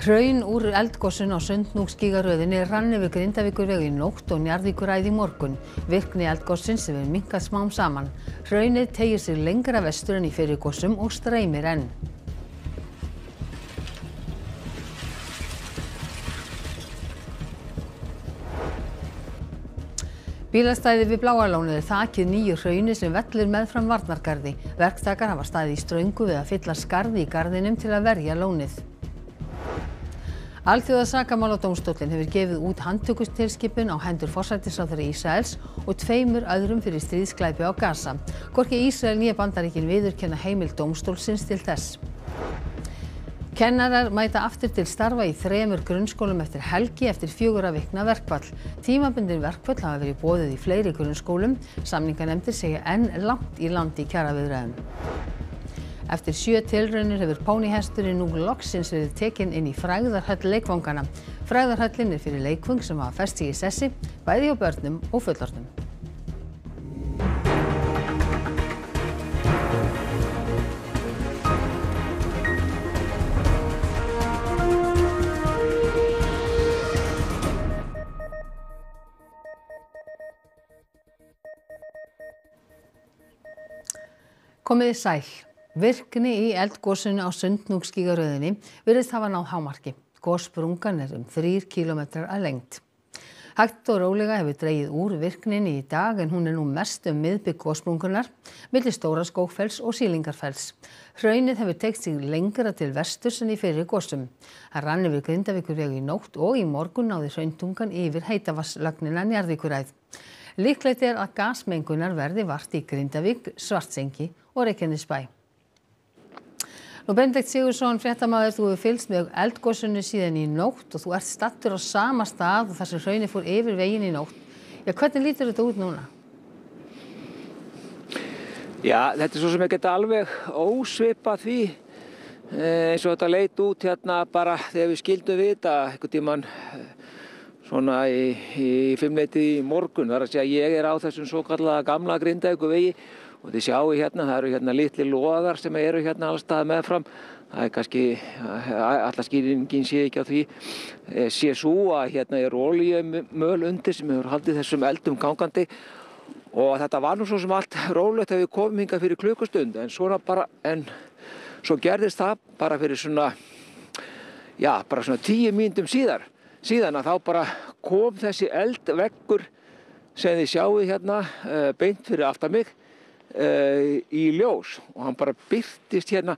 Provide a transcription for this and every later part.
Hraun úr eldgosun á Sundhnúksgígaröðinni rann yfir Grindavíkurveg í nótt og Njarðvíkuræð í morgun. Virkni eldgossins hefur minnkað smám saman. Hraunið teygir sig lengra vestur en í fyrri gosum og streymir enn. Bílastæðið við Bláalónið þakið nýju hrauni sem vellur meðfram varnargarði. Verktakar hafa staðið í ströngu við að fylla skarð í garðinum til að verja lónið. Alþjóðasakamáladómstóllinn hefur gefið út handtökutilskipun á hendur forsætisráðherra Ísraels og 2 öðrum fyrir stríðsglæpi á Gaza. Hvorki Ísrael né Bandaríkin viðurkenna heimild dómstólsins til þess. Kennarar mæta aftur til starfa í 3 grunnskólum eftir helgi eftir 4 vikna verkfall. Tímabundin verkföll hafa verið boðuð í fleiri grunnskólum. Samninganefndir segja enn langt í land í kjaraviðræðum. Eftir 7 tilraunir hefur póníhesturinn nú loksins verið tekinn inn í frægðarhöll leikvangana. Frægðarhöllin er fyrir leikvöng sem hafa fest sig í sessi, bæði hjá börnum og fullorðnum. Komiði sæl. Virkni í eldgosinu á Sundhnúksgígaröðinni virðist hafa náð hámarki. Gossprungan er 3 kílómetrar að lengd. Hægt og rólega hefur dregið úr virkninni í dag en hún er nú mest miðbik gossprungunnar, milli Stóra-Skógfells og Sýlingarfells. Hraunið hefur teygt sig lengra til vesturs en í fyrri gossum. Það rann yfir Grindavíkurveg í nótt og í morgun náði hrauntungan yfir heitavatnslögnina Njarðvíkuræð. Líklegt er að gasmengunar verði vart í Grindavík, Svartsengi og Reykjanesbæ. Benedikt Sigurðsson, fréttamaður, þú hefur fylgst með eldgosinu síðan í nótt og þú ert stattur á sama stað og þar sem hraunið fór yfir veginn í nótt. Hvernig lítur þetta út núna? Já, þetta er svo sem ekki alveg ósvipað því eins og þetta leit út hérna bara þegar við skildum við þetta einhvern tímann svona í 5-leytið í morgun. Það er að segja ég er á þessum svokallaða gamla Grindavíkurvegi og þið sjáu hérna, það eru hérna litli logar sem eru hérna allstaðar meðfram. Það er kannski, alla skýringin sé ekki á því, sé svo að hérna er olíumöl undir sem hefur haldið þessum eldum gangandi og þetta var nú svo sem allt rólegt þegar við komum hingað fyrir klukkustund en svo gerðist það bara fyrir svona 10 mínútum síðan að þá bara kom þessi eldveggur sem þið sjáu hérna beint fyrir aftan mig í ljós og hann bara birtist hérna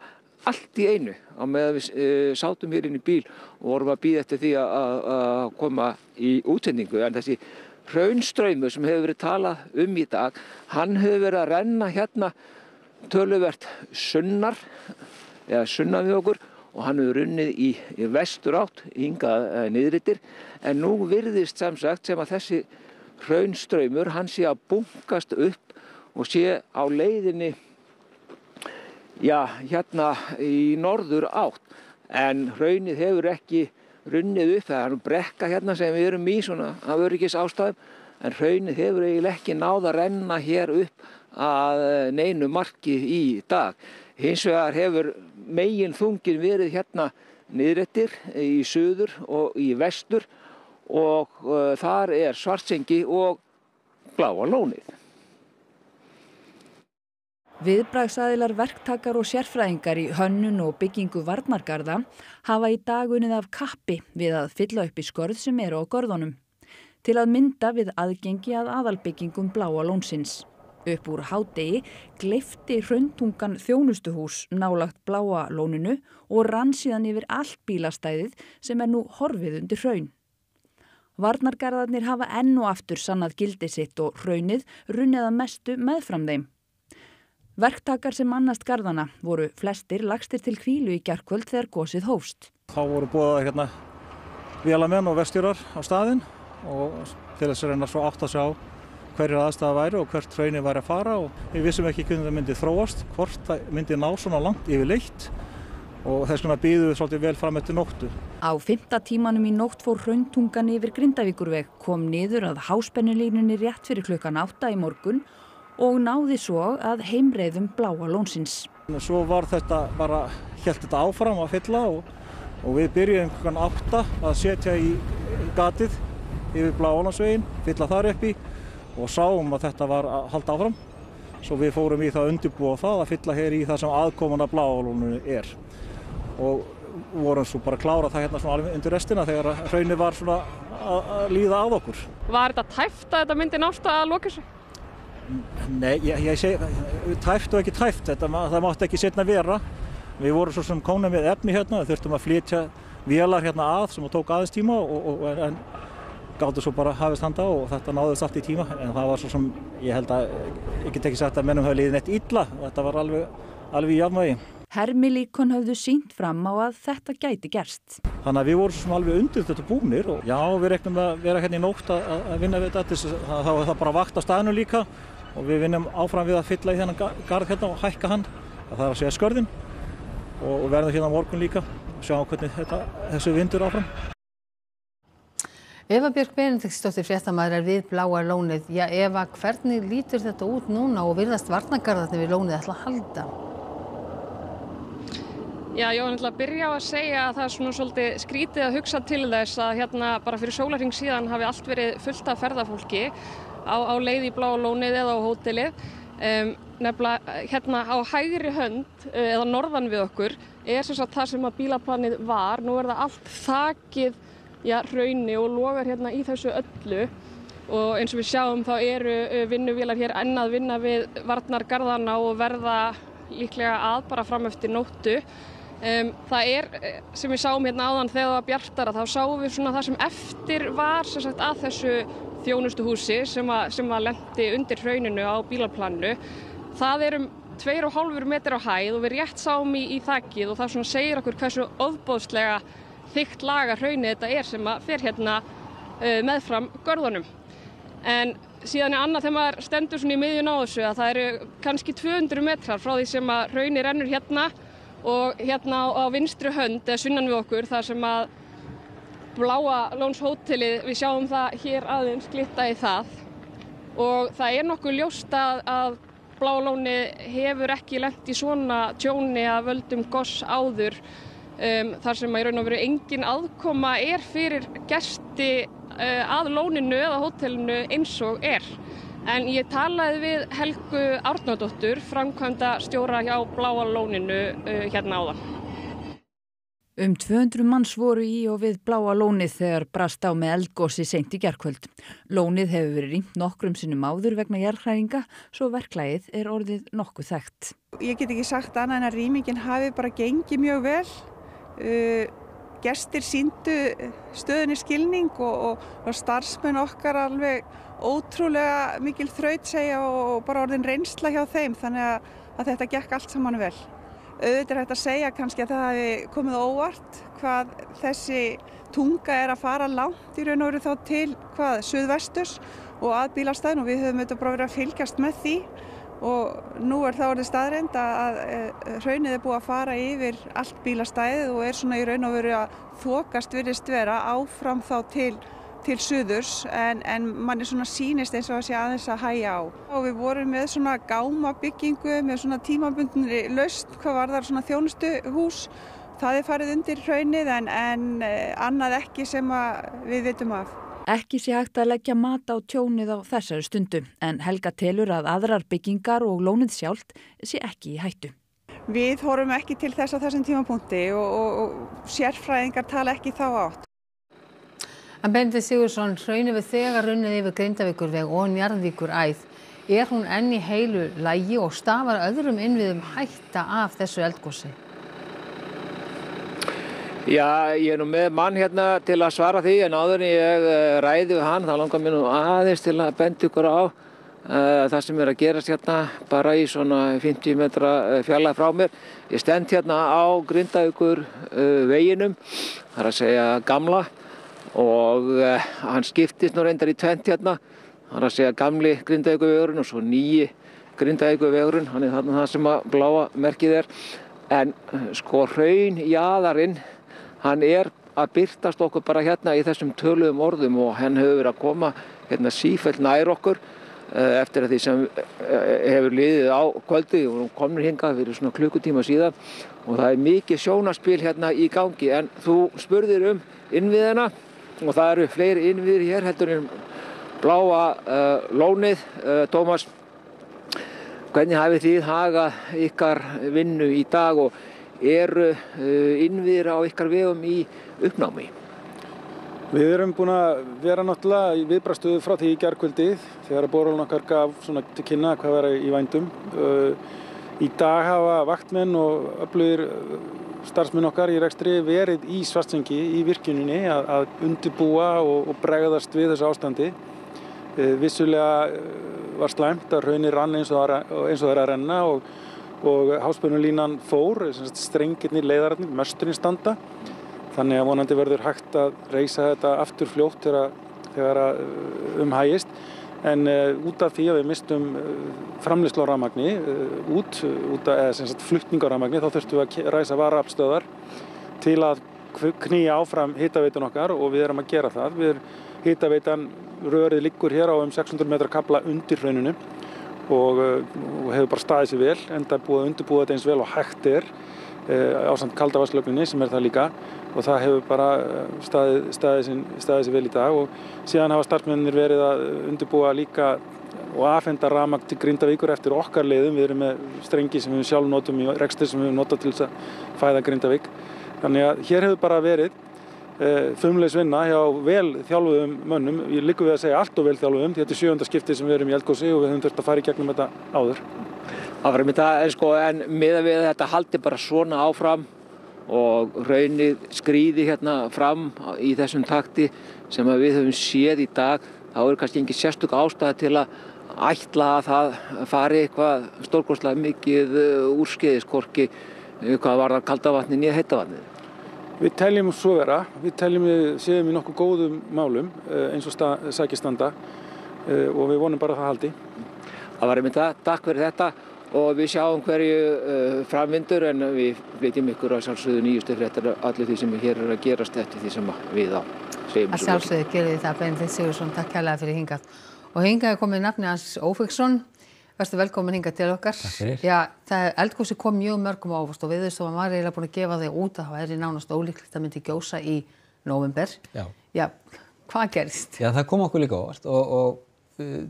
allt í einu á meðan við sátum hér inn í bíl og vorum að bíða eftir því að koma í útsendingu. En þessi hraunstraumur sem hefur verið talað í dag, hann hefur verið að renna hérna töluvert sunnar við okkur og hann hefur runnið í vesturátt hingað niðrittir en nú virðist sem sagt sem að þessi hraunstraumur hann sé að bunkast upp og sé á leiðinni hérna í norður átt en hraunið hefur ekki runnið upp, það er brekka hérna sem við erum í svona af öryggisástæðum en hraunið hefur eiginlega ekki náð að renna hér upp að neinu marki í dag. Hins vegar hefur meginþungin verið hérna niðrettir í suður og í vestur og þar er Svartsengi og Bláalónið. Viðbragðsaðilar, verktakar og sérfræðingar í hönnun og byggingu varnargarða hafa í dag unnið af kappi við að fylla upp í skörð sem eru á görðunum til að mynda við aðgengi að aðalbyggingum Bláalónsins. Upp úr hádegi gleypti hrauntungan þjónustuhús nálægt Bláalóninu og rann síðan yfir allt bílastæðið sem er nú horfið undir hraun. Varnargarðarnir hafa enn og aftur sannað gildi sitt og hraunið runnið að mestu meðfram þeim. Verktakar sem annast garðana voru flestir lagstir til hvílu í gærkvöld þegar gosið hófst. Þá voru boðaðir vélamenn og vestjórar á staðinn og til þess að reyna svo átta sig á hverjir aðstæða væri og hvert hraunið væri að fara og við vissum ekki hvernig það myndi þróast, hvort það myndi ná svona langt yfirleitt og þess vegna bíðum við svolítið vel fram eftir nóttu. Á 5. tímanum í nótt fór hrauntungan yfir Grindavíkurveg, kom niður að háspennulínunni rétt fyrir klukkan 8 í morgun og náði svo að heimreiðum Bláalónsins. Svo var þetta bara, hélt þetta áfram að fylla og við byrjuðum klukkan 8 að setja í gatið yfir Bláalandsveginn, fylla þar upp í og sáum að þetta var að halda áfram. Svo við fórum í það að undirbúa það að fylla hér í það sem aðkoman að Bláalóninu og vorum svo bara að klára það hérna svona alveg undir restina þegar hraunið var svona að líða að okkur. Var þetta tæft að þetta myndi nást að loka þessu? Nei, ég segi tæft og ekki tæft, það mátti ekki seinna vera. Við vorum svo sem komnir með efni hérna, þurftum að flytja vélar hérna að sem tók aðeins tíma en gátu svo bara hafist handa og þetta náðist allt í tíma, en það var svo sem ég held að ég get ekki sagt að mennum hafi liðið neitt illa, þetta var alveg í jafnvægi. Hermilíkon höfðu sýnt fram á að þetta gæti gerst. Þannig að við vorum svo sem alveg undir þetta búnir og já, við reknum að vera hérna í nótt að vinna við þetta, þá var það bara vakt á staðnum líka og við vinnum áfram við að fylla í þennan garð hérna og hækka hann, það er að segja skörðin og verðum hérna á morgun líka og sjá hvernig þessu vindur áfram. Eva Björk Benediktsdóttir fréttamaður við Bláa lónið. Já, Eva, hvernig lítur þetta út núna og virðast varnargarðarnir við lónið ætla að halda? Já, ég var náttúrulega að byrja á að segja að það er svona svolítið skrítið að hugsa til þess að hérna bara fyrir sólarhring síðan hafi allt verið fullt af ferðafólki á leið í Bláa lónið eða á hótelið. Nefnilega hérna á hægri hönd eða norðan við okkur sem sagt það sem að bílaplanið var. Nú það allt þakið hrauni og logar hérna í þessu öllu og eins og við sjáum þá eru vinnuvélar hér enn að vinna við varnargarðana og verða líklega að bara fram eftir nóttu. Það sem við sáum hérna áðan þegar það var bjartara, þá sáum við svona það sem eftir var sem sagt að þessu þjónustuhúsi sem að lenti undir hrauninu á bílaplaninu. Það 2,5 metrar á hæð og við rétt sáum í þakið og það svona segir okkur hversu ofboðslega þykkt laga hraunið þetta sem að fer hérna meðfram görðunum. En síðan annað þegar maður stendur svona í miðjun á þessu að það eru kannski 200 metrar frá því sem að hraunið rennur hérna og hérna á vinstri hönd eða sunnan við okkur þar sem að Bláalónshótelið, við sjáum það hér aðeins glitta í það og það nokkuð ljóst að Bláa lónið hefur ekki lent í svona tjóni af völdum goss áður þar sem að í raun og veru engin aðkoma fyrir gesti að lóninu eða hótelinu eins og En ég talaði við Helgu Árnadóttur, framkvæmdastjóra hjá Bláa lóninu hérna áðan. 200 manns voru í og við Bláa lónið þegar brast á með eldgosi seint í gærkvöld. Lónið hefur verið rýmt nokkrum sinnum áður vegna jarðhræringa, svo verklagið orðið nokkuð þekkt. Ég get ekki sagt annað en að rýmingin hafi bara gengið mjög vel. Gestir sýndu stöðunni skilning og starfsmenn okkar alveg ótrúlega mikil þrautseigja og bara orðin reynsla hjá þeim, þannig að þetta gekk allt saman vel. Auðvitað hægt að segja kannski að það hafi komið óvart hvað þessi tunga að fara langt í raun og veru þá til suðvesturs og að bílastæðinu og við höfum auðvitað bara verið að fylgjast með því og nú það orðið staðreynd að hraunið búið að fara yfir allt bílastæðið og svona í raun og veru að þokast virðist vera áfram þá til suðurs en manni svona sýnist eins og að sé aðeins að hægja á. Og við vorum með svona gámabyggingu með svona tímabundinni lausn hvað varðar svona þjónustuhús. Það farið undir hraunið en annað ekki sem við vitum af. Ekki sé hægt að leggja mat á tjónið á þessari stundu en Helga telur að aðrar byggingar og lónið sjálft sé ekki í hættu. Við horfum ekki til þess á þessum tímapunkti og sérfræðingar tala ekki þá átt. En Benedikt Sigurðsson, hraunið við þegar runnið yfir Grindavíkurveg og Njarðvíkuræð. Hún enn í heilu lagi og stafar öðrum innviðum hætta af þessu eldgosi? Já, ég nú með mann hérna til að svara því en áður en ég ræði við hann, þá langar mér nú aðeins til að benda ykkur á það sem að gerast hérna bara í svona 50 metra fjarlægð frá mér. Ég stend hérna á Grindavíkur veginum, það er að segja gamla og hann skiptist nú reyndar í tvennt hérna, það er að segja gamli Grindavíkurvegurinn og svo nýji Grindavíkurvegurinn, hann þarna það sem að bláa merkið en sko hraunjaðarinn hann að birtast okkur bara hérna í þessum töluðum orðum og hann hefur verið að koma hérna sífellt nær okkur eftir að því sem hefur liðið á kvöldi og við komum hingað fyrir svona klukkutíma síðan og það er mikið sjónarspil hérna í gangi en þú spurðir innviðina og það eru fleiri innviðir hér heldur en bláa lónið. Tómas, hvernig hafið þið hagað ykkar vinnu í dag og eru innviðir á ykkar vegum í uppnámi? Við erum búin að vera náttúrulega í viðbragðsstöðu frá því í gærkvöldið þegar borhollan okkar gaf svona til kynna hvað vera í vændum. Í dag hafa vaktmenn og öflugir starfsmenn okkar í rekstri verið í Svartsengi í virkjuninni að undirbúa og bregðast við þessu ástandi. Vissulega var slæmt að hraunið rann eins og það er að renna og háspennulínan fór, strengirnir, leiðararnir, mösturinn standa. Þannig að vonandi verður hægt að reisa þetta aftur fljótt þegar hægist. En út af því að við mistum framleiðslu á rafmagni, flutning á rafmagni, þá þurftum við að reisa varaaflstöðvar til að knýja áfram hitaveitun okkar og við erum að gera það. Hitaveitan rörið liggur hér á 600 metra kafla undir hrauninu og hefur bara staðið sér vel, enda búið að undirbúa þetta eins vel og hægt er ásamt kaldavatnslögninni sem er það líka og það hefur bara staðið sér vel í dag og síðan hafa starfsmennir verið að undirbúa líka og afhenda rafmagn til Grindavíkur eftir okkar leiðum. Við erum með strengi sem við sjálf notum í rekstri sem við notað til þess að fæða Grindavík. Þannig að hér hefur bara verið fumleis vinna hjá vel þjálfuðum mönnum. Ég liggur við að segja allt og vel þjálfuðum. Þetta er 7. skiptið sem við erum í eldgosi og við höfum þurft að fara í gegnum þetta áður. Það var einmitt en miðað við þetta haldi bara svona áfram og hraunið skríði hérna fram í þessum takti sem við höfum séð í dag, þá er kannski engin sérstök ástæða til að ætla að það fari eitthvað stórkostlega mikið úrskeiðis, hvorki hvað varðar kalda vatni né heita vatnið. Við teljum svo vera, við séum í nokkuð góðum málum eins og sakir standa og við vonum bara að það haldi. Það var einmitt takk fyrir þetta og við sjáum hverju framvindur en við flytjum ykkur að sjálfsögðu nýjustu fréttir allir því sem hér er að gerast eftir því sem við á segjum. Að sjálfsögðu gerir þið það, Benedikt Sigurðsson, takk kærlega fyrir hingað. Og hingað er komið nafni hans Ófeigsson. Vertu velkomin hingað til okkar. Takk fyrir. Já, eldgosi kom mjög mörgum á óvart og Veðurstofan var eiginlega búin að gefa þig út að það væri nánast ólíklegt að myndi gjósa í nóvember. Já, hvað gerist? Já, það kom okkur líka á óvart og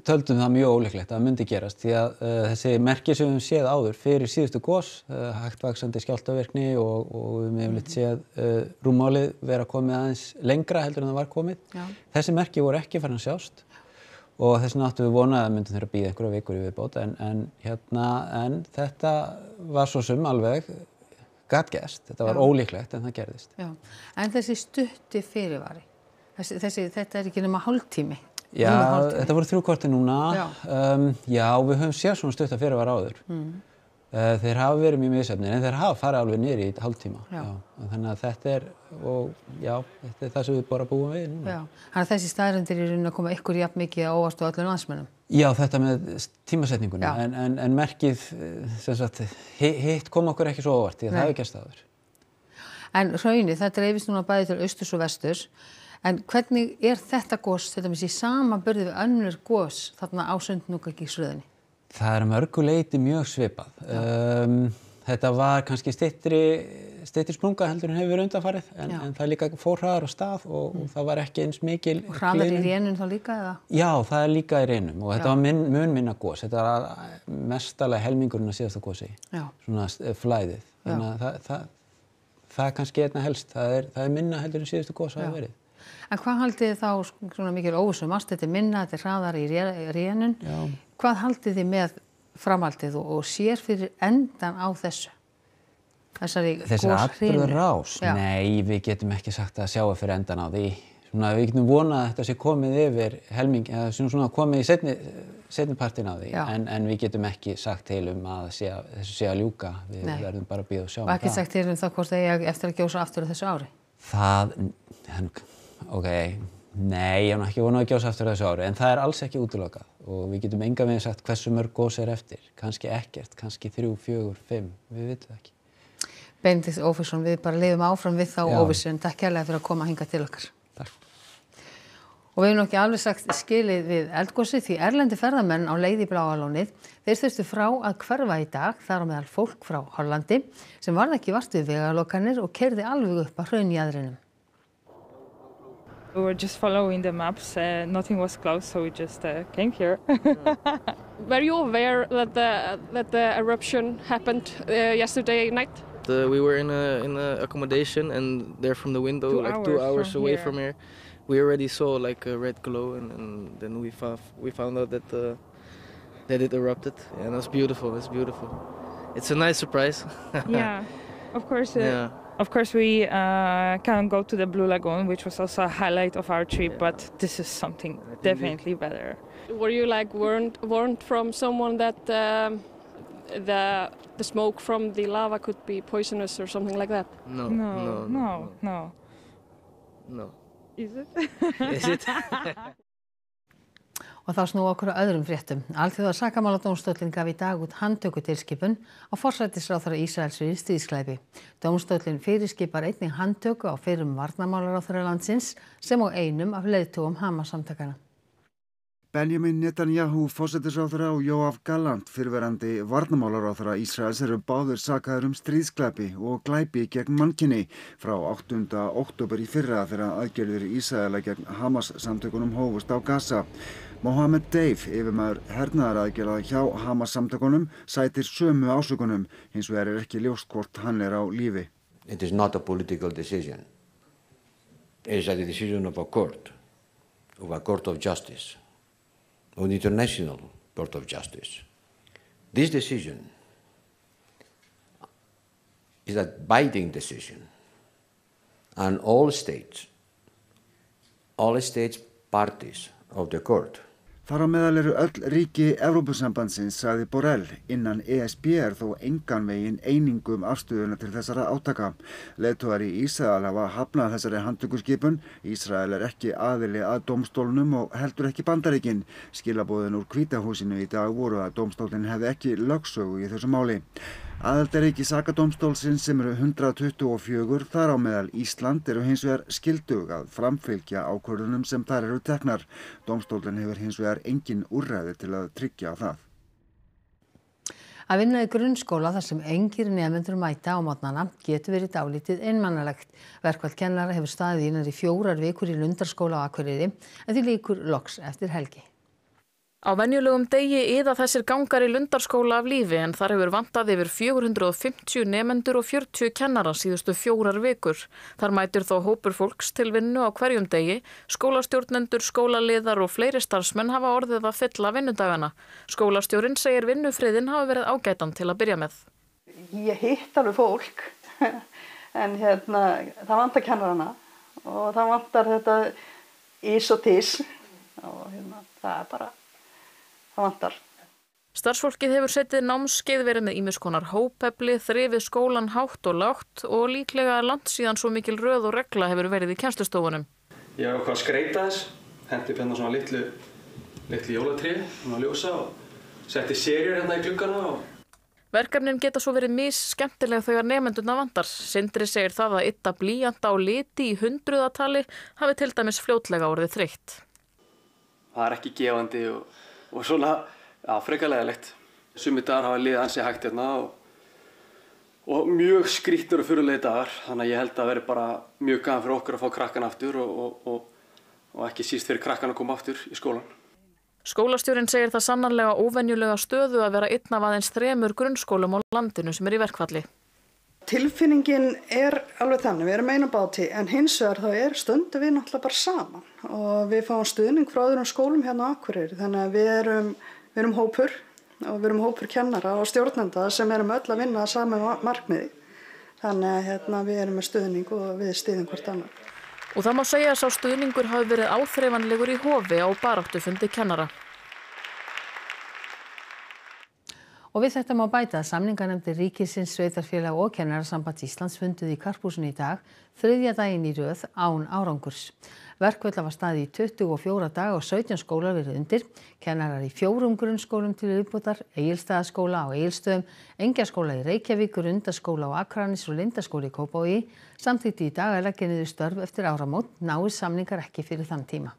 töldum það mjög ólíklegt að það myndi gerast því að þessi merki sem við höfum séð áður fyrir síðustu gos, hægt vaxandi skjálftavirkni og við höfum litt séð rúmmálið vera komið aðeins lengra heldur en það var komið. Já. Þessi merki voru ekki farin að sjást og þess vegna áttum við vonað að myndum þeirra að bíða einhverja vikur í viðbót en þetta var svo sem alveg gat gerst, þetta var ólíklegt en það gerðist. Já. En þessi stutti fyrirvari, þetta er ekki nema hálftími. Já, þetta voru 3 korter núna. Já, við höfum séð svona stutta fyrirvara áður. Þeir hafa verið mjög misjafnir en þeir hafa farið alveg niður í hálftíma. Já. Þannig að þetta er það sem við bara búum við núna. Já. Þannig að þessi staðreyndir í rauninni að koma ykkur jafn mikið á óvart og öllum landsmönnum. Já, þetta með tímasetninguna en merkið sem sagt hitt kom okkur ekki svo óvart því að það hefur gerst áður. En hraunið, það dreifist núna bæði til austurs og vesturs. En hvernig er þetta gos, þetta með sér samanburði við önnur gos þarna á Sundhnúkagígsröðinni? Það er að mörgu leyti mjög svipað. Þetta var kannski styttri sprunga heldur en hefur verið undanfarið en það líka fór hraðar á stað og það var ekki eins mikil. Og hraðar í rénun þá líka eða? Já, það er líka í rénum og þetta var mun minna gos. Þetta var mestalega helmingurinn að síðasta gosi, svona flæðið. Þannig að það er kannski einna helst. Það er minna heldur en síðasta gos hafi verið. En hvað haldið þið þá svona mikil óvissum? Þetta er minna, þetta er hraðar í rénun. Hvað haldið þið með framhaldið og sér fyrir endan á þessu? Þessari atburðarás? Nei, við getum ekki sagt að sjá fyrir endan á því. Svona, við getum vonað að þetta sé komið yfir helming, eða svona komið í seinni partin á því. En við getum ekki sagt til að þessu sé að ljúka. Við verðum bara að bíða og sjá. Og ekki sagt til það hvort það eigi eftir að gjósa aftur á þessu ári? Nei, ég hef ekki vonað að gjósa aftur þessu ári, en það er alls ekki útilokað og við getum engan veginn sagt hversu mörg gos er eftir, kannski ekkert, kannski 3, 4, 5, við vitum það ekki. Benedikt Ófeigsson, við bara lifum áfram við þá óvissu en takk kærlega fyrir að koma hingað til okkar. Takk. Og við höfum ekki alveg sagt skilið við eldgosið því erlendi ferðamenn á leið í Bláa lónið, þeir þurftu frá að hverfa í dag, þar á meðal fólk frá Hollandi, sem varð ekki vart við vegalokanir og keyrði alveg upp að hraunjaðrinum. We were just following the maps, nothing was close, so we just came here. Were you aware that the eruption happened yesterday night? We were in a accommodation, and there from the window, like 2 hours away from here, we already saw like a red glow, and then we found out that it erupted, and it was beautiful. It's beautiful. It's a nice surprise. Yeah, of course. Yeah. Of course, we can't go to the Blue Lagoon, which was also a highlight of our trip, but this is something definitely better. Were you like warned from someone that the smoke from the lava could be poisonous or something like that? No. Is it? Is it? Og þá snúa okkur að öðrum fréttum. Alþjóða sakamáladómstóllinn gaf í dag út handtökutilskipun á forsætisráðherra Ísraels fyrir stríðsglæpi. Dómstóllinn fyrirskipar einnig handtöku á fyrrum varnarmálaráðherra landsins sem og einum af leiðtogum Hamas-samtakanna. Benjamin Netanyahu, forsætisráðherra, og Yoav Gallant, fyrrverandi varnarmálaráðherra Ísraels, eru báðir sakaðir glæpi og glæpi gegn mannkyni frá 8. október í fyrra þegar aðgerðir Ísraela gegn Hamas-samtökunum hófust á Gaza. Mohammed Deif, yfirmaður hernaðaraðgerða hjá Hamas-samtökunum, sætir sömu ásökunum, hins vegar ekki ljóst hvort hann á lífi. It is not a political decision. It is a decision of a court of justice, of the International Court of Justice. This decision is a binding decision, and all states parties of the court. Þar á meðal eru öll ríki Evrópusambandsins, sagði Borrell. Innan ESB þó engan veginn einingum afstöðuna til þessara átaka. Leiðtogar í Ísrael hafa hafnað þessari handtökuskipun. Ísrael ekki aðili að dómstólnum og heldur ekki Bandaríkin. Skilaboðin úr Hvíta húsinu í dag voru að dómstólinn hefði ekki lögsögu í þessu máli. Aðildarríki sakadómstólsins sem eru 124, þar á meðal Ísland, eru hins vegar skyldug að framfylgja ákvörðunum sem þar eru teknar. Dómstóllinn hefur hins vegar engin úrræði til að tryggja það. Að vinna í grunnskóla þar sem engir nemendur mæta á morgnana getur verið dálítið einmanalegt. Verkfall kennara hefur staðið í 4 vikur í Lundarskóla á Akureyri en því lýkur loks eftir helgi. Á venjulegum degi iða þessir gangar í Lundarskóla af lífi en þar hefur vantað yfir 450 nemendur og 40 kennara síðustu 4 vikur. Þar mætir þó hópur fólks til vinnu á hverjum degi, skólastjórnendur, skólaliðar og fleiri starfsmenn hafa orðið að fylla vinnudagana. Skólastjórinn segir vinnufriðin hafa verið ágætan til að byrja með. Ég hitt alveg fólk en það vantar kennarana og það vantar þetta ís og tís og það er bara það vantar. Starfsfólkið hefur setið námskeið, verið með ýmiss konar hópefli, þrifið skólan hátt og lágt og líklega langt síðan svo mikil röð og regla hefur verið í kennslustofunum. Ég var okkar að skreita þess, hendi upp svona litlu jólatré, svona ljósa og setti serjur í gluggana. Verkefnin geta svo verið skemmtilega þegar nemendurna vantar. Sindri segir það að ytta blýanta á liti í 100-tali hafi til dæmis fljótlega orðið þreytt. Það er ekki gefandi og svona frekar leiðilegt. Sumir dagar hafa liðið ansi hægt og mjög skrýtnir og furðulegir dagar. Þannig að ég held að veri bara mjög gaman fyrir okkur að fá krakkan aftur og ekki síst fyrir krakkan að koma aftur í skólan. Skólastjórinn segir það sannarlega óvenjulega stöðu að vera einn af aðeins 3 grunnskólum á landinu sem í verkfalli. Tilfinningin alveg þannig, við erum einu báti en hins vegar þá stöndum við náttúrulega bara saman og við fáum stuðning frá öðrum skólum hérna á Akureyri þannig að við erum hópur og við erum hópur kennara og stjórnenda sem erum öll að vinna saman markmiði þannig að við erum með stuðning og við styðjum hvort annar. Og það má segja að sá stuðningur hafi verið áþreifanlegur í hofi á baráttufundi kennara. Og við þetta má bæta að samninganefndir ríkisins, sveitarfélag og Kennarasamband Íslands funduðu í Karphúsinu í dag, 3. daginn í röð án árangurs. Verkföll hafa staðið í 24 daga og 17 skólar verið undir. Kennarar í 4 grunnskólum til viðbótar, Egilsstaðaskóla á Egilsstöðum, Engjaskóla í Reykjavík, Grundaskóla á Akranes og Lindaskóla í Kópavogi samþykktu í dag að leggja niður störf eftir áramót, náist samningar ekki fyrir þann tíma.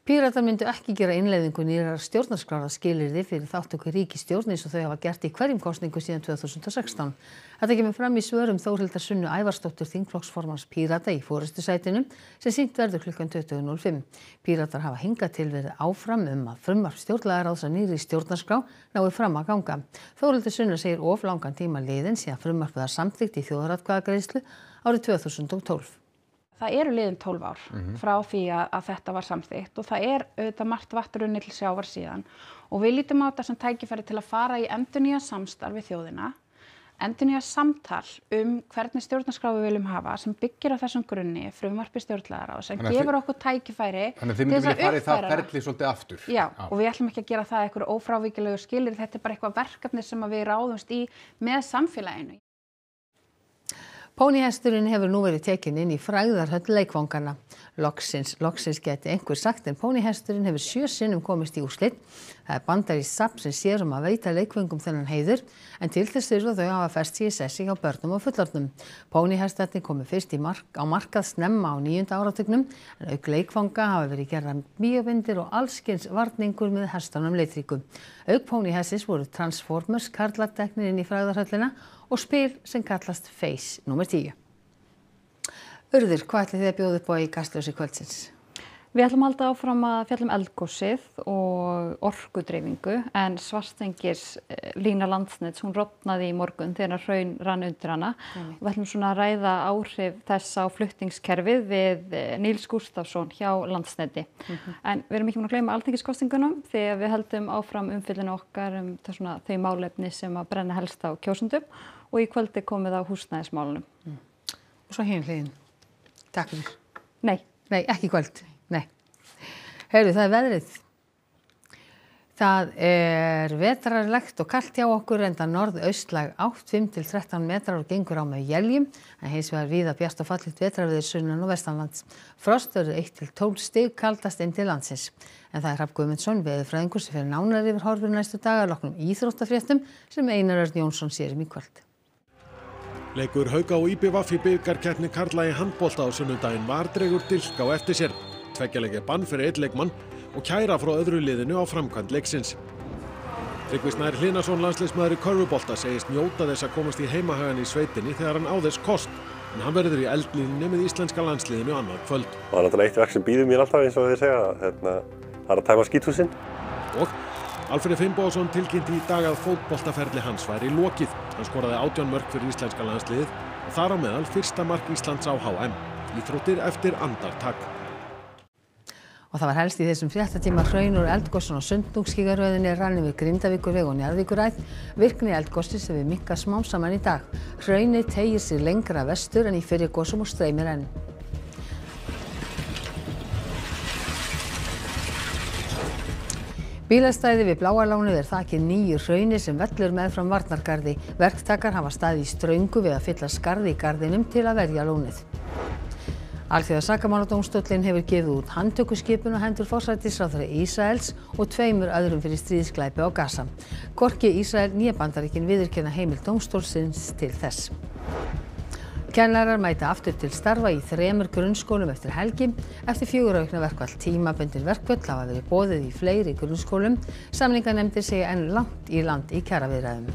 Píratar myndu ekki gera innleiðingu nýrrar stjórnarskrár að skilyrði fyrir þátttöku í ríkisstjórn eins og þau hafa gert í hverjum kosningu síðan 2016. Þetta kemur fram í svörum Þórhildar Sunnu Ævarsdóttur þingflokksformanns Pírata í forystusætinu sem sýnt verður klukkan 20:05. Píratar hafa hingað til verið áfram að frumvarp stjórnlagaráðs að nýrri stjórnarskrá nái fram að ganga. Þórhildur Sunna segir of langan tíma liðinn síðan frumvarpið var samþykkt í þjóðaratkvæðagreiðslu árið 2012. Það eru liðin 12 ár frá því að þetta var samþykkt og það auðvitað margt vatn runnið til sjávar síðan og við lítum á þetta sem tækifæri til að fara í endurnýja samstarf við þjóðina, endurnýja samtal hvernig stjórnarskrá við viljum hafa sem byggir á þessum grunni, frumvarpi stjórnlagaráðs sem gefur okkur tækifæri til þess að uppfæra. Þannig að þið myndum vilja fara í það ferli svolítið aftur? Já, og við ætlum ekki að gera það einhverju ófrávíkilegu skilyrði, þetta bara eitthvað verkefni sem við ráðumst í með samfélaginu. Póníhesturinn hefur nú verið tekinn inn í frægðarhöll leikvanganna. Loksins geti einhver sagt en póníhesturinn hefur 7 sinnum komist í úrslit. Það bandarískt safn sem sér að veita leikvöngum þennan heiður en til þess þurfa þau hafa fest sig í sessi hjá börnum og fullorðnum. Póníhestarnir komu fyrst á markað snemma á 9. áratugnum en auk leikvanga hafa verið gerðar bíómyndir og allskyns varningur með hestunum litríku. Auk póníhestis voru Transformers karlateknir inn í frægðarhöllina og spil sem kallast Face nr. 10. Urður, hvað ætlið þið að bjóða upp á í Kastljósi kvöldsins? Við ætlum að halda áfram að fjalla eldgosið og orkudreifingu en Svartengis lína Landsnets, hún rofnaði í morgun þegar hraun rann undir hana. Við ætlum svona að ræða áhrif þess á flutningskerfið við Níls Gústafsson hjá Landsneti. En við erum ekki búin að gleyma alþingiskosningunum þegar við heldum áfram umfjöllinu okkar þau málefni sem að brenna helst á kjósendum og í kvöldi komið á húsnæðismálunum. Og svo hin hliðin. Takk fyrir. Nei, ekki í kvöld. Nei. Heyrðu, það veðrið. Það vetrarlegt og kalt hjá okkur enda norðaustlæg átt 5-13 metrar og gengur á með éljum en hins vegar víða bjart og fallegt vetrarveður sunnan og vestanlands. Frost verður 1-12 stig kaldast inn til landsins. En það Hrafn Guðmundsson, veðurfræðingur sem fer nánar yfir horfur næstu daga að loknum íþróttafréttum sem Einar Örn Jónsson sér í kvöld. Leikur Hauka og IBVF í bikarkeppni karla í handbolta á sunnudaginn var dregur dilk á eftir sér. 2 leikja bann fyrir 1 leikmann og kæra frá öðru liðinu á framkvæmd leiksins. Tryggvi Snær Hlinason, landsliðsmaður í körfubolta, segist njóta þess að komast í heimahagan í sveitinni þegar hann á þess kost. En hann verður í eldlínunni með íslenska landsliðinu annað kvöld. Það er náttúrulega eitt verk sem býður mér alltaf eins og þeir segja. Það að tæma skíthúsin. Og Alfreð Finnbogason tilkynnti í dag að fótboltaferli hans væri lokið. Hann skoraði 18 mörk fyrir íslenska landsliðið og þar á meðal fyrsta mark Íslands á HM. Íþróttir eftir andartak. Og það var helst í þessum fréttatíma hraun úr eldgosinu á Sundhnúksgígaröðinni rann yfir Grindavíkurveg og Njarðvíkuræð. Virkni eldgossins hefur minnkað smám saman í dag. Hraunið teygir sig lengra vestur en í fyrri gosum og streymir enn. Bílastæði við Bláalónið þakið nýju hrauni sem vellur meðfram varnargarði. Verktakar hafa staðið í ströngu við að fylla skarð í garðinum til að verja lónið. Alþjóða sakamáladómstóllinn hefur gefið út handtökuskipun á hendur forsætisráðherra Ísraels og 2 öðrum fyrir stríðsglæpi á Gaza. Hvorki Ísrael né Bandaríkin viðurkenna heimild dómstólsins til þess. Kennarar mæta aftur til starfa í 3 grunnskólum eftir helgi. Eftir 4 aukna verkfall tímabundin verkföll hafa verið boðið í fleiri grunnskólum. Samninganefndir segja enn langt í land í kjaraviðræðum.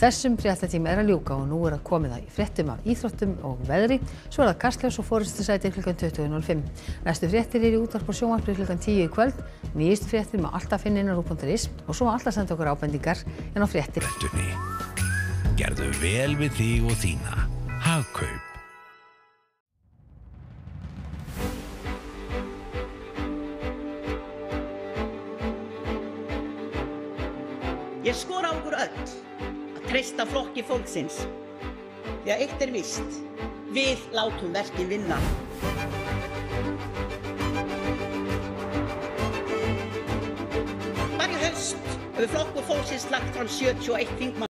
Þessum fréttatíma að ljúka og nú að komið að fréttum af íþróttum og veðri. Svo það Kastljós og forystusæti klukkan 20:05. Næstu fréttir í útvarp og sjónvarpi klukkan 10 í kvöld. Nýjustu fréttir má alltaf finna inn á RÚV.is og svo alltaf senda okkur ábendingar en á fréttir. Gerðu vel við þig og þína. Hagkaup. Ég skora á okkur öll að treysta flokki fólksins. Því að eitt víst, við látum verkin vinna. Bara í haust hefur flokkur fólksins lagt fram 71 þingmanna.